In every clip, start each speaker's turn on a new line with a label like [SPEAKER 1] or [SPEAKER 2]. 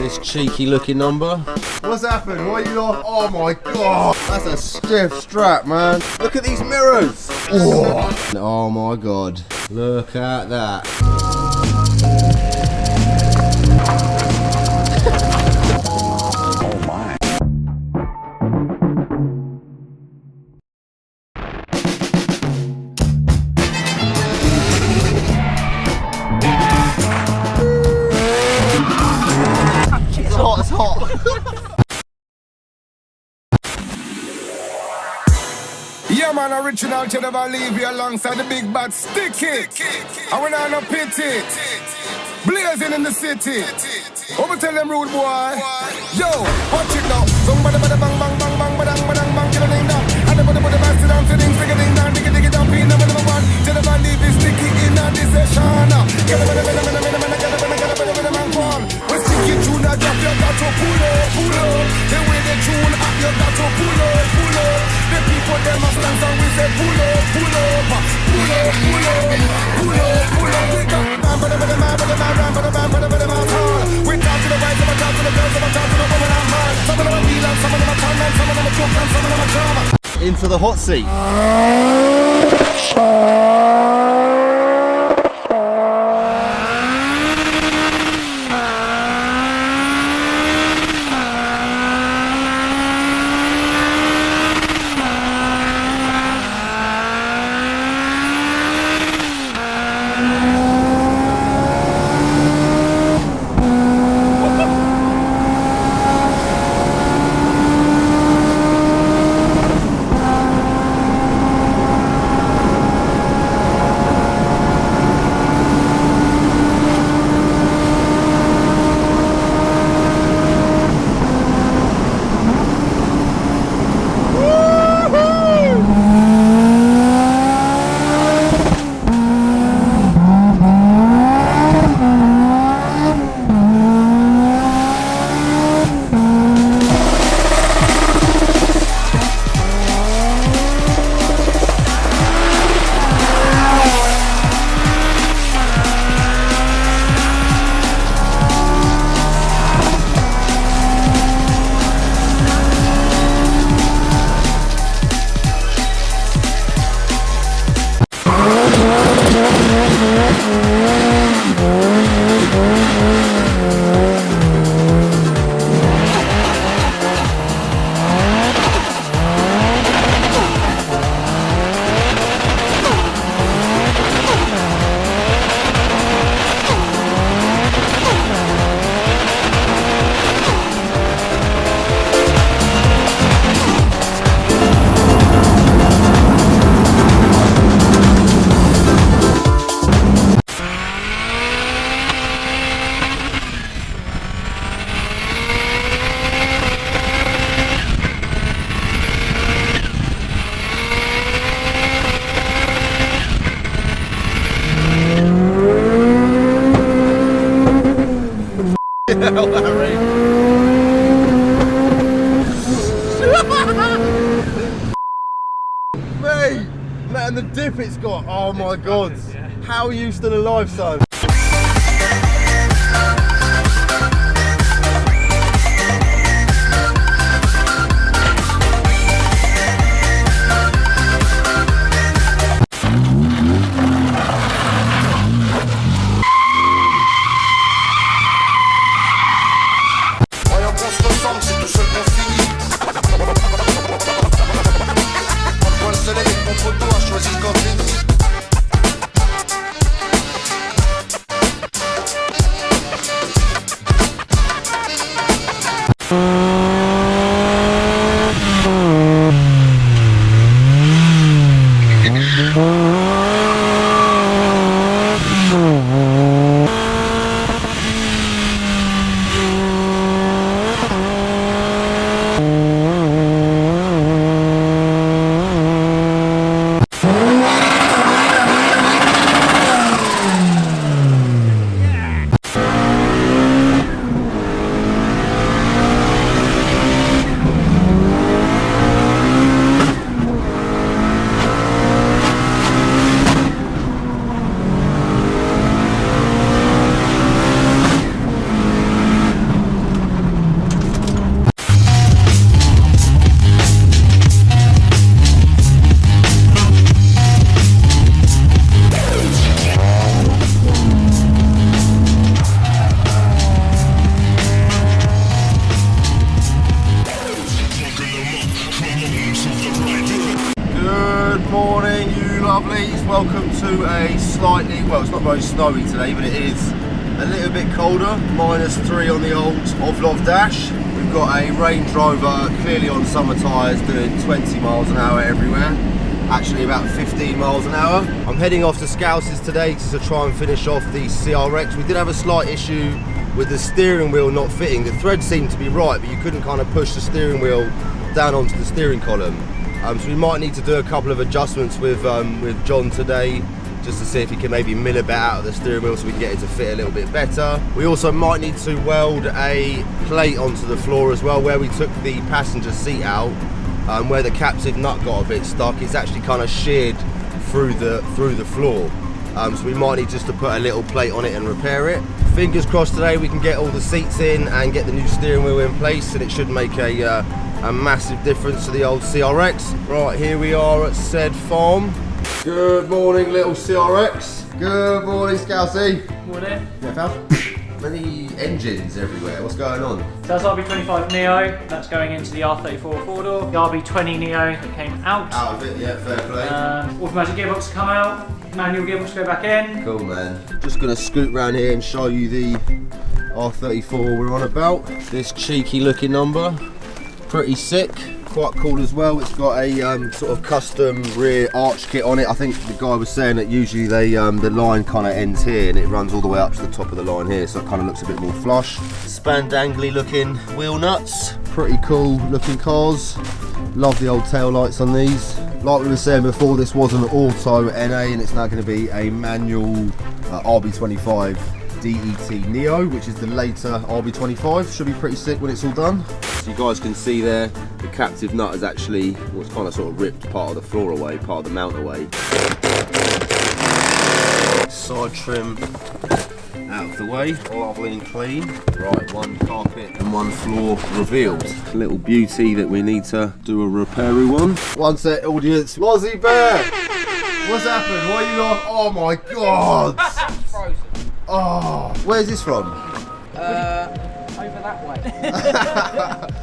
[SPEAKER 1] this cheeky looking number. What's happened? Why are you off? Oh my god, that's a stiff strap, man. Look at these mirrors. Oh my god, look at that. It's hot.
[SPEAKER 2] Yeah man, original to never leave you alongside the big bad sticky. I went on a pity, blazing in the city. Over tell them rude boy. Yo, watch it now. Somebody bada bang bang bang bang badang badang bang kill a ding dong. And the bada bada sit down to ding stick a ding dong diggy diggy dong pin number one. To never leave this sticky in a this session. Get a bada man fall. We sticky tune a drop, you got to pull up. The way they tune up, you got to pull up. The people them a stand and we say pull up. We got we talk to the right, some talk to the girls, some talk to the woman and man. Some of them are real and some of them are fun and some of them are joke and some of them are drama.
[SPEAKER 1] Into the hot seat. Mate, and the dip it's got, oh my god. How are you still alive, son? well, it's not very snowy today, but it is a little bit colder. -3 on the old Ovlov dash. We've got a Range Rover, clearly on summer tyres, doing 20 miles an hour everywhere. Actually about 15 miles an hour. I'm heading off to Scouse's today to try and finish off the CR-X. We did have a slight issue with the steering wheel not fitting. The thread seemed to be right, but you couldn't kind of push the steering wheel down onto the steering column. So we might need to do a couple of adjustments with John today, just to see if he can maybe mill a bit out of the steering wheel so we can get it to fit a little bit better. We also might need to weld a plate onto the floor as well, where we took the passenger seat out, where the captive nut got a bit stuck. It's actually kind of sheared through the floor. So we might need just to put a little plate on it and repair it. Fingers crossed today we can get all the seats in and get the new steering wheel in place, and it should make a massive difference to the old CR-X. Right, here we are at said farm. Good morning, little CR-X. Good morning, Scousey.
[SPEAKER 3] Morning.
[SPEAKER 1] Yeah, pal. Many engines everywhere. What's going on?
[SPEAKER 3] So that's RB25 Neo. That's going into the R34 4-door. The RB20 Neo that came out.
[SPEAKER 1] Out of it, yeah, fair play.
[SPEAKER 3] Automatic gearbox to come out. Manual gearbox to go back in.
[SPEAKER 1] Cool, man. Just gonna scoot around here and show you the R34 we're on about. This cheeky looking number. Pretty sick. Quite cool as well. It's got a sort of custom rear arch kit on it. I think the guy was saying that usually the line kind of ends here and it runs all the way up to the top of the line here, so it kind of looks a bit more flush. Spandangly looking wheel nuts. Pretty cool looking cars. Love the old tail lights on these. Like we were saying before, this was an auto NA and it's now going to be a manual RB25 DET Neo, which is the later RB25. Should be pretty sick when it's all done. So you guys can see there, the captive nut has actually, well, it's kind of sort of ripped part of the floor away, part of the mount away. Side trim out of the way, lovely and clean. Right, one carpet and one floor revealed. A little beauty that we need to do a repairy one. One set, audience. Lozzie Bear! What's happened? Why are you not? Oh my god!
[SPEAKER 4] Frozen.
[SPEAKER 1] Oh, where's this from?
[SPEAKER 4] Over that way.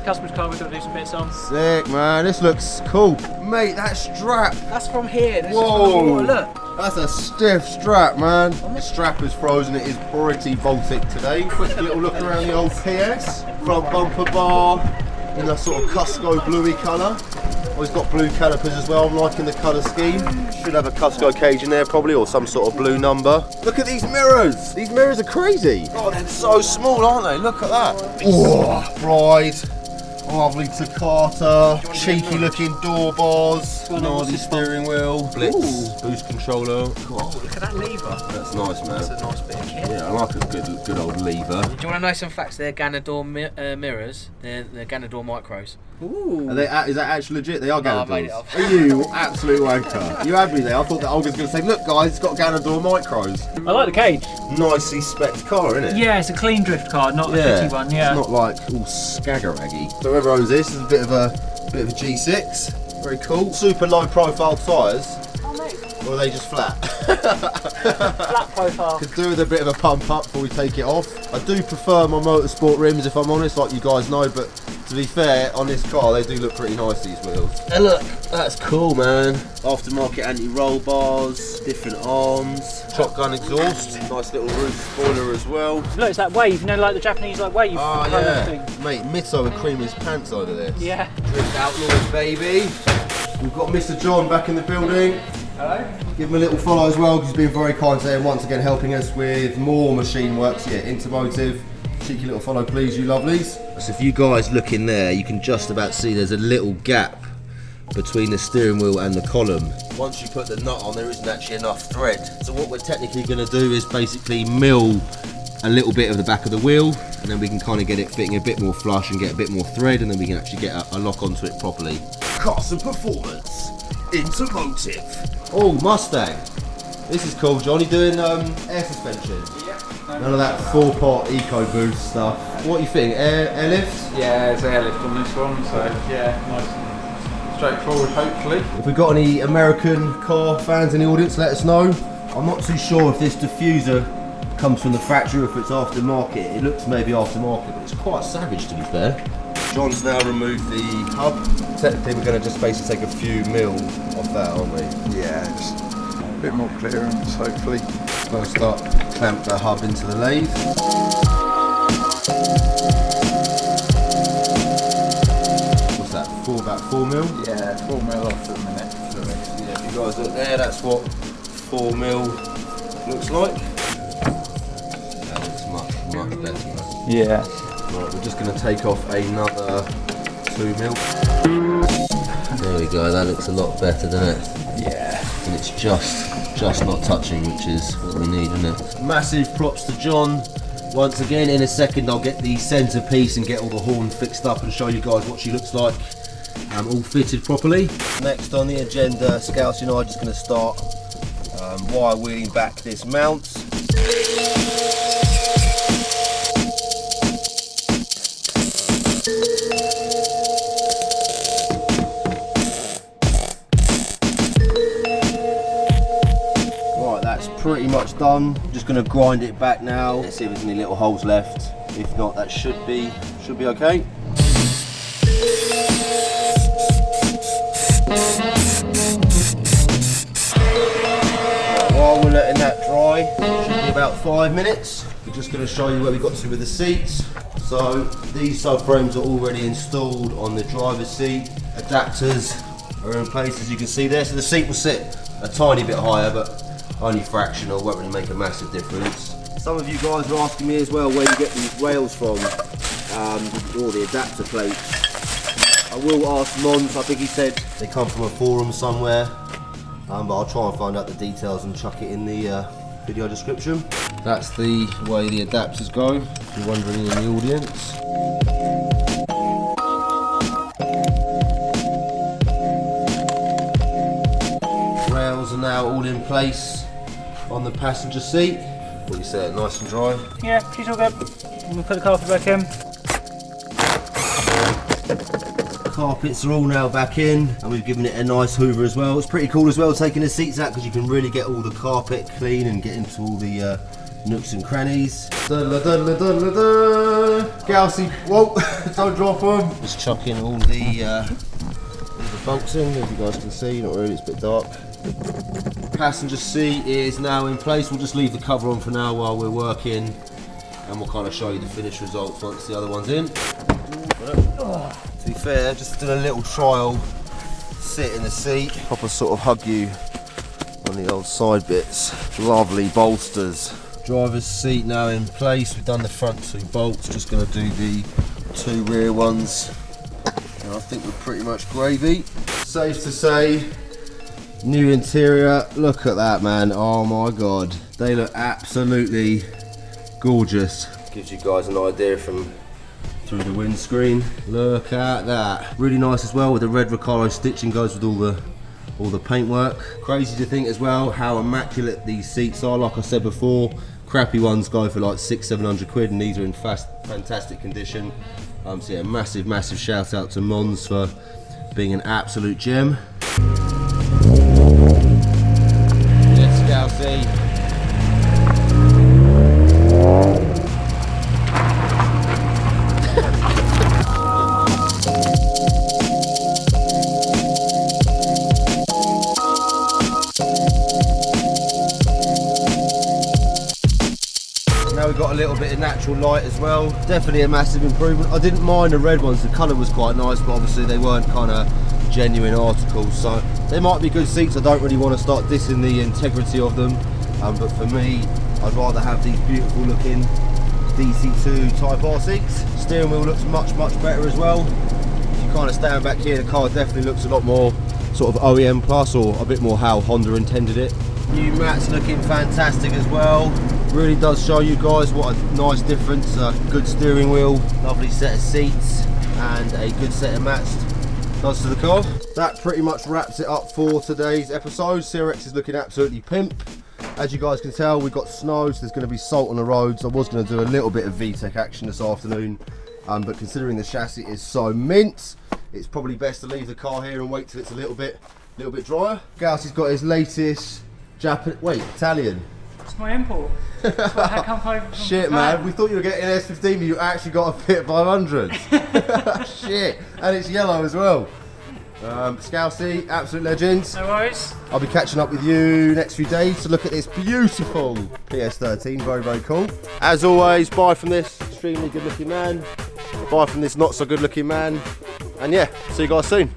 [SPEAKER 3] Customer's car, we've got to do some bits on.
[SPEAKER 1] Sick, man. This looks cool. Mate, that strap.
[SPEAKER 4] That's from here. This
[SPEAKER 1] Whoa.
[SPEAKER 4] Is look.
[SPEAKER 1] That's a stiff strap, man. The strap is frozen. It is pretty Baltic today. Quick little look around the old PS. Front bumper bar in a sort of Cusco bluey colour. Oh, he's got blue calipers as well. I'm liking the colour scheme. Should have a Cusco cage in there probably, or some sort of blue number. Look at these mirrors. These mirrors are crazy. Oh, they're so small, aren't they? Look at that. Oh, Pride. Lovely Takata. Cheeky looking door bars. Gnarly steering wheel. Blitz. Ooh. Boost controller.
[SPEAKER 4] Oh, look at that lever.
[SPEAKER 1] That's nice, man.
[SPEAKER 4] That's a nice bit of kit.
[SPEAKER 1] Yeah, I like a good old lever.
[SPEAKER 4] Do you want to know some facts? They're Ganador mirrors. They're Ganador micros.
[SPEAKER 1] Ooh. Is that actually legit? They are
[SPEAKER 4] No, I
[SPEAKER 1] Ganadors.
[SPEAKER 4] made it up.
[SPEAKER 1] Are you absolute wanker? You had me there. I thought that I was going to say, look guys, it's got Ganador micros.
[SPEAKER 3] I like the cage.
[SPEAKER 1] Nicely spec'd car, isn't it?
[SPEAKER 3] Yeah, it's a clean drift car, not a shitty one. Yeah.
[SPEAKER 1] It's not like all scaggeraggy. So whoever owns this is a bit of a G6. Very cool. Super low profile tyres.
[SPEAKER 4] Oh, mate.
[SPEAKER 1] Or are they just flat?
[SPEAKER 3] Flat profile.
[SPEAKER 1] Could do with a bit of a pump up before we take it off. I do prefer my motorsport rims if I'm honest, like you guys know, but to be fair, on this car they do look pretty nice, these wheels. And look, that's cool, man. Aftermarket anti-roll bars, different arms, shotgun exhaust, nice little roof spoiler as well.
[SPEAKER 3] Look, it's that wave, you know, like the Japanese wave
[SPEAKER 1] Oh
[SPEAKER 3] kind of
[SPEAKER 1] yeah,
[SPEAKER 3] thing.
[SPEAKER 1] mate, Mito would cream his pants over this.
[SPEAKER 3] Yeah.
[SPEAKER 1] Drift Outlaws, baby. We've got Mr. John back in the building.
[SPEAKER 3] Hello.
[SPEAKER 1] Give him a little follow as well, because he's been very kind today and once again helping us with more machine works. Yeah, Intermotive. Cheeky little follow, please, you lovelies. So if you guys look in there, you can just about see there's a little gap between the steering wheel and the column. Once you put the nut on, there isn't actually enough thread. So what we're technically going to do is basically mill a little bit of the back of the wheel, and then we can kind of get it fitting a bit more flush and get a bit more thread, and then we can actually get a lock onto it properly. Carson Performance Intermotive. Oh, Mustang. This is cool, Johnny. Doing air suspension.
[SPEAKER 5] Yeah.
[SPEAKER 1] None of that 4-pot EcoBoost stuff. What are you fitting? Airlift?
[SPEAKER 5] Yeah, there's airlift on this one, so yeah, nice and straightforward, hopefully.
[SPEAKER 1] If we've got any American car fans in the audience, let us know. I'm not too sure if this diffuser comes from the factory or if it's aftermarket. It looks maybe aftermarket, but it's quite savage to be fair. John's now removed the hub. Technically we're going to just basically take a few mil off that, aren't we?
[SPEAKER 5] Yeah, just a bit more clearance, hopefully.
[SPEAKER 1] First up, clamp the hub into the lathe. What's that, about 4 mil?
[SPEAKER 5] Yeah, 4 mil off at the minute.
[SPEAKER 1] Yeah, if you guys look there, that's what 4 mil looks like. That looks much better.
[SPEAKER 5] Yeah.
[SPEAKER 1] Right, we're just going to take off another 2 mil. There we go, that looks a lot better, doesn't it?
[SPEAKER 5] Yeah.
[SPEAKER 1] And it's just not touching, which is what we need, isn't it? Massive props to John. Once again, in a second I'll get the centre piece and get all the horn fixed up and show you guys what she looks like, all fitted properly. Next on the agenda, Scousey and I are just going to start wire wheeling back this mount. Pretty much done. Just going to grind it back now. Let's see if there's any little holes left. If not, that should be okay. While we're letting that dry, should be about 5 minutes. We're just going to show you where we got to with the seats. So these subframes are already installed on the driver's seat. Adapters are in place, as you can see there. So the seat will sit a tiny bit higher, but only fractional, won't really make a massive difference. Some of you guys are asking me as well where you get these rails from, or the adapter plates. I will ask Mons, I think he said they come from a forum somewhere, but I'll try and find out the details and chuck it in the video description. That's the way the adapters go, if you're wondering in the audience. Rails are now all in place on the passenger seat. What do you say, nice and dry?
[SPEAKER 3] Yeah, she's all good. We'll put the carpet back in.
[SPEAKER 1] Carpets are all now back in, and we've given it a nice hoover as well. It's pretty cool as well taking the seats out, because you can really get all the carpet clean and get into all the nooks and crannies. Scousey, whoa, don't drop them. Just chuck in all the bolts in, as you guys can see. Not really, it's a bit dark. Passenger seat is now in place. We'll just leave the cover on for now while we're working, and we'll kind of show you the finished results once the other one's in. To be fair, just did a little trial sit in the seat. Proper sort of hug you on the old side bits. Lovely bolsters. Driver's seat now in place. We've done the front 2 bolts. Just going to do the 2 rear ones, and I think we're pretty much gravy. Safe to say, new interior. Look at that, man. Oh my god, they look absolutely gorgeous. Gives you guys an idea from through the windscreen. Look at that, really nice as well, with the red Recaro stitching, goes with all the paintwork. Crazy to think as well how immaculate these seats are. Like I said before, crappy ones go for like 600-700 quid, and these are in fantastic condition. So yeah, massive shout out to Mons for being an absolute gem. Yes, Scousey. Now we've got a little bit of natural light as well. Definitely a massive improvement. I didn't mind the red ones, the colour was quite nice, but obviously they weren't kind of genuine articles, so they might be good seats. I don't really want to start dissing the integrity of them, but for me, I'd rather have these beautiful looking DC2 Type R seats. Steering wheel looks much better as well. If you kind of stand back here, the car definitely looks a lot more sort of OEM plus, or a bit more how Honda intended it. New mats looking fantastic as well. Really does show you guys what a nice difference a good steering wheel, lovely set of seats, and a good set of mats does to the car. That pretty much wraps it up for today's episode. CR-X is looking absolutely pimp. As you guys can tell, we've got snow, so there's going to be salt on the roads. I was going to do a little bit of VTEC action this afternoon, but considering the chassis is so mint, it's probably best to leave the car here and wait till it's a little bit drier. Gaussi's got his latest Italian.
[SPEAKER 3] It's my import. How come from
[SPEAKER 1] Shit,
[SPEAKER 3] Japan?
[SPEAKER 1] man, we thought you were getting an S15, but you actually got a Fit 500. Shit, and it's yellow as well. Scousey, absolute legends.
[SPEAKER 3] No worries.
[SPEAKER 1] I'll be catching up with you next few days to look at this beautiful PS13. Very, very cool. As always, buy from this extremely good looking man. Buy from this not so good looking man. And yeah, see you guys soon.